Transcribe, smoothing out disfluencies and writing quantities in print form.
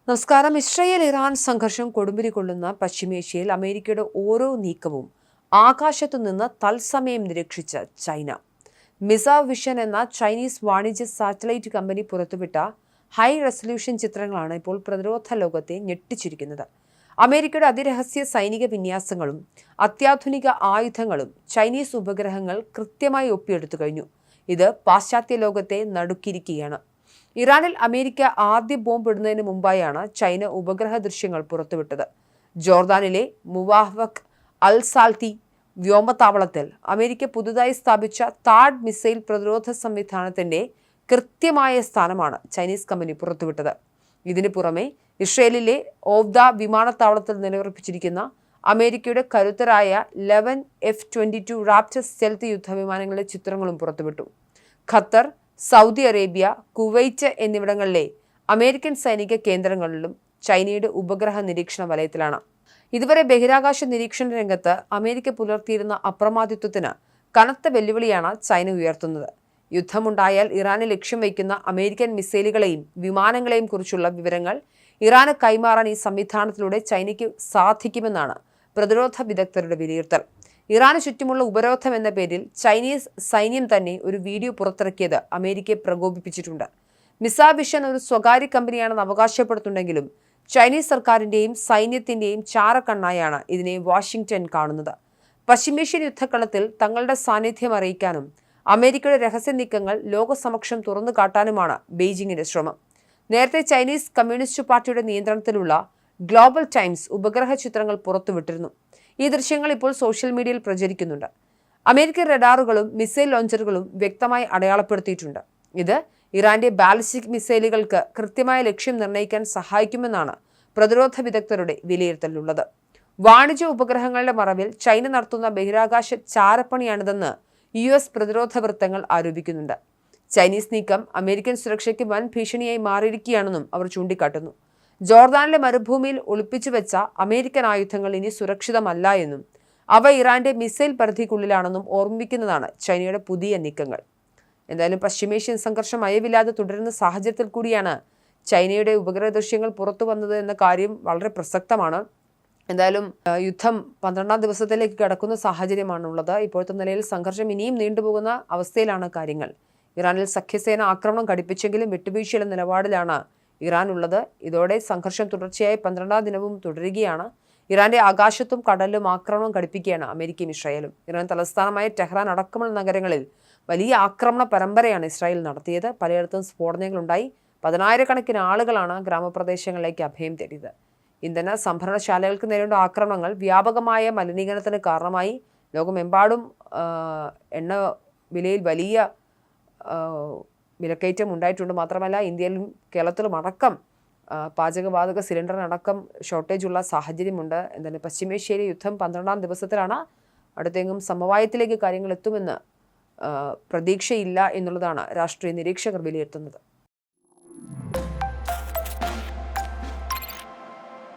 നമസ്കാരം. Israel Iran സംഘർഷം കൊടുമ്പിരി കൊള്ളുന്ന പശ്ചിമേഷ്യയിൽ അമേരിക്കയുടെ ഓരോ നീക്കവും ആകാശത്തു നിന്ന് തത്സമയം നിരീക്ഷിച്ച ചൈന. മിസാവ് വിഷൻ എന്ന ചൈനീസ് വാണിജ്യ സാറ്റലൈറ്റ് കമ്പനി പുറത്തുവിട്ട ഹൈ റെസല്യൂഷൻ ചിത്രങ്ങളാണ് ഇപ്പോൾ പ്രതിരോധ ലോകത്തെ ഞെട്ടിച്ചിരിക്കുന്നത്. അമേരിക്കയുടെ അതിരഹസ്യ സൈനിക വിന്യാസങ്ങളും അത്യാധുനിക ആയുധങ്ങളും ചൈനീസ് ഉപഗ്രഹങ്ങൾ കൃത്യമായി ഒപ്പിയെടുത്തു കഴിഞ്ഞു. ഇത് പാശ്ചാത്യ ലോകത്തെ നടുക്കിയിരിക്കുകയാണ്. ഇറാനിൽ അമേരിക്ക ആദ്യ ബോംബ് ഇടുന്നതിന് മുമ്പായാണ് ചൈന ഉപഗ്രഹ ദൃശ്യങ്ങൾ പുറത്തുവിട്ടത്. ജോർദാനിലെ മുവാഹ്വക് അൽ സാൽത്തി വ്യോമതാവളത്തിൽ അമേരിക്ക പുതുതായി സ്ഥാപിച്ച താഡ് മിസൈൽ പ്രതിരോധ സംവിധാനത്തിന്റെ കൃത്യമായ സ്ഥാനമാണ് ചൈനീസ് കമ്പനി പുറത്തുവിട്ടത്. ഇതിനു പുറമെ ഇസ്രയേലിലെ ഓവ്ദ വിമാനത്താവളത്തിൽ നിലയുറപ്പിച്ചിരിക്കുന്ന അമേരിക്കയുടെ കരുത്തരായ 11 F-22 റാപ്റ്റർ സ്റ്റെൽത്ത് യുദ്ധവിമാനങ്ങളുടെ ചിത്രങ്ങളും പുറത്തുവിട്ടു. ഖത്തർ, സൗദി അറേബ്യ, കുവൈറ്റ് എന്നിവിടങ്ങളിലെ അമേരിക്കൻ സൈനിക കേന്ദ്രങ്ങളിലും ചൈനയുടെ ഉപഗ്രഹ നിരീക്ഷണ വലയത്തിലാണ്. ഇതുവരെ ബഹിരാകാശ നിരീക്ഷണ രംഗത്ത് അമേരിക്ക പുലർത്തിയിരുന്ന അപ്രമാദിത്വത്തിന് കനത്ത വെല്ലുവിളിയാണ് ചൈന ഉയർത്തുന്നത്. യുദ്ധമുണ്ടായാൽ ഇറാനെ ലക്ഷ്യം വയ്ക്കുന്ന അമേരിക്കൻ മിസൈലുകളെയും വിമാനങ്ങളെയും കുറിച്ചുള്ള വിവരങ്ങൾ ഇറാന് കൈമാറാൻ ഈ സംവിധാനത്തിലൂടെ ചൈനയ്ക്ക് സാധിക്കുമെന്നാണ് പ്രതിരോധ വിദഗ്ധരുടെ വിലയിരുത്തൽ. ഇറാന് ചുറ്റുമുള്ള ഉപരോധം എന്ന പേരിൽ ചൈനീസ് സൈന്യം തന്നെ ഒരു വീഡിയോ പുറത്തിറക്കിയത് അമേരിക്കയെ പ്രകോപിപ്പിച്ചിട്ടുണ്ട്. മിസാവ് വിഷൻ ഒരു സ്വകാര്യ കമ്പനിയാണെന്ന് അവകാശപ്പെടുന്നുണ്ടെങ്കിലും ചൈനീസ് സർക്കാരിന്റെയും സൈന്യത്തിന്റെയും ചാരക്കണ്ണായാണ് ഇതിനെ വാഷിംഗ്ടൺ കാണുന്നത്. പശ്ചിമേഷ്യൻ യുദ്ധക്കളത്തിൽ തങ്ങളുടെ സാന്നിധ്യം അറിയിക്കാനും അമേരിക്കയുടെ രഹസ്യ നീക്കങ്ങൾ ലോകസമക്ഷം തുറന്നു കാട്ടാനുമാണ് ബെയ്ജിങ്ങിന്റെ ശ്രമം. നേരത്തെ ചൈനീസ് കമ്മ്യൂണിസ്റ്റ് പാർട്ടിയുടെ നിയന്ത്രണത്തിലുള്ള ഗ്ലോബൽ ടൈംസ് ഉപഗ്രഹ ചിത്രങ്ങൾ പുറത്തുവിട്ടിരുന്നു. ഈ ദൃശ്യങ്ങൾ ഇപ്പോൾ സോഷ്യൽ മീഡിയയിൽ പ്രചരിക്കുന്നുണ്ട്. അമേരിക്കൻ റഡാറുകളും മിസൈൽ ലോഞ്ചറുകളും വ്യക്തമായി അടയാളപ്പെടുത്തിയിട്ടുണ്ട്. ഇത് ഇറാന്റെ ബാലിസ്റ്റിക് മിസൈലുകൾക്ക് കൃത്യമായ ലക്ഷ്യം നിർണ്ണയിക്കാൻ സഹായിക്കുമെന്നാണ് പ്രതിരോധ വിദഗ്ധരുടെ വിലയിരുത്തലുള്ളത്. വാണിജ്യ ഉപഗ്രഹങ്ങളുടെ മറവിൽ ചൈന നടത്തുന്ന ബഹിരാകാശ ചാരപ്പണിയാണിതെന്ന് US പ്രതിരോധ വൃത്തങ്ങൾ ആരോപിക്കുന്നുണ്ട്. ചൈനീസ് നീക്കം അമേരിക്കൻ സുരക്ഷയ്ക്ക് വൻ ഭീഷണിയായി മാറിയിരിക്കുകയാണെന്നും അവർ ചൂണ്ടിക്കാട്ടുന്നു. ജോർദാനിലെ മരുഭൂമിയിൽ ഒളിപ്പിച്ചു വെച്ച അമേരിക്കൻ ആയുധങ്ങൾ ഇനി സുരക്ഷിതമല്ല എന്നും അവ ഇറാന്റെ മിസൈൽ പരിധിക്കുള്ളിലാണെന്നും ഓർമ്മിപ്പിക്കുന്നതാണ് ചൈനയുടെ പുതിയ നീക്കങ്ങൾ. എന്തായാലും പശ്ചിമേഷ്യൻ സംഘർഷം അയവില്ലാതെ തുടരുന്ന സാഹചര്യത്തിൽ കൂടിയാണ് ചൈനയുടെ ഉപഗ്രഹ ദൃശ്യങ്ങൾ പുറത്തു വന്നത് എന്ന കാര്യം വളരെ പ്രസക്തമാണ്. എന്തായാലും യുദ്ധം 12ാം ദിവസത്തിലേക്ക് കടക്കുന്ന സാഹചര്യമാണുള്ളത്. ഇപ്പോഴത്തെ നിലയിൽ സംഘർഷം ഇനിയും നീണ്ടുപോകുന്ന അവസ്ഥയിലാണ് കാര്യങ്ങൾ. ഇറാനിൽ സഖ്യസേന ആക്രമണം ഘടിപ്പിച്ചെങ്കിലും വിട്ടുവീഴ്ചയുള്ള നിലപാടിലാണ് ഇറാൻ ഉള്ളത്. ഇതോടെ സംഘർഷം തുടർച്ചയായി 12ാം ദിനവും തുടരുകയാണ്. ഇറാന്റെ ആകാശത്തും കടലിലും ആക്രമണം ഘടിപ്പിക്കുകയാണ് അമേരിക്കയും ഇസ്രായേലും. ഇറാൻ തലസ്ഥാനമായ ടെഹ്റാൻ അടക്കമുള്ള നഗരങ്ങളിൽ വലിയ ആക്രമണ പരമ്പരയാണ് ഇസ്രായേൽ നടത്തിയത്. പലയിടത്തും സ്ഫോടനങ്ങളുണ്ടായി. 10,000-കണക്കിന് ആളുകളാണ് ഗ്രാമപ്രദേശങ്ങളിലേക്ക് അഭയം തേടിയത്. ഇന്ധന സംഭരണശാലകൾക്ക് നേരിടുന്ന ആക്രമണങ്ങൾ വ്യാപകമായ മലിനീകരണത്തിന് കാരണമായി. ലോകമെമ്പാടും എണ്ണ വിലയിൽ വലിയ വിലക്കയറ്റം ഉണ്ടായിട്ടുണ്ട്. മാത്രമല്ല ഇന്ത്യയിലും കേരളത്തിലും അടക്കം പാചകവാതക സിലിണ്ടറിനടക്കം ഷോർട്ടേജുള്ള സാഹചര്യമുണ്ട്. എന്തായാലും പശ്ചിമേഷ്യയിലെ യുദ്ധം 12ാം ദിവസത്തിലാണ്. അടുത്തെങ്കിലും സമവായത്തിലേക്ക് കാര്യങ്ങൾ എത്തുമെന്ന് പ്രതീക്ഷയില്ല എന്നുള്ളതാണ് രാഷ്ട്രീയ നിരീക്ഷകർ വിലയിരുത്തുന്നത്.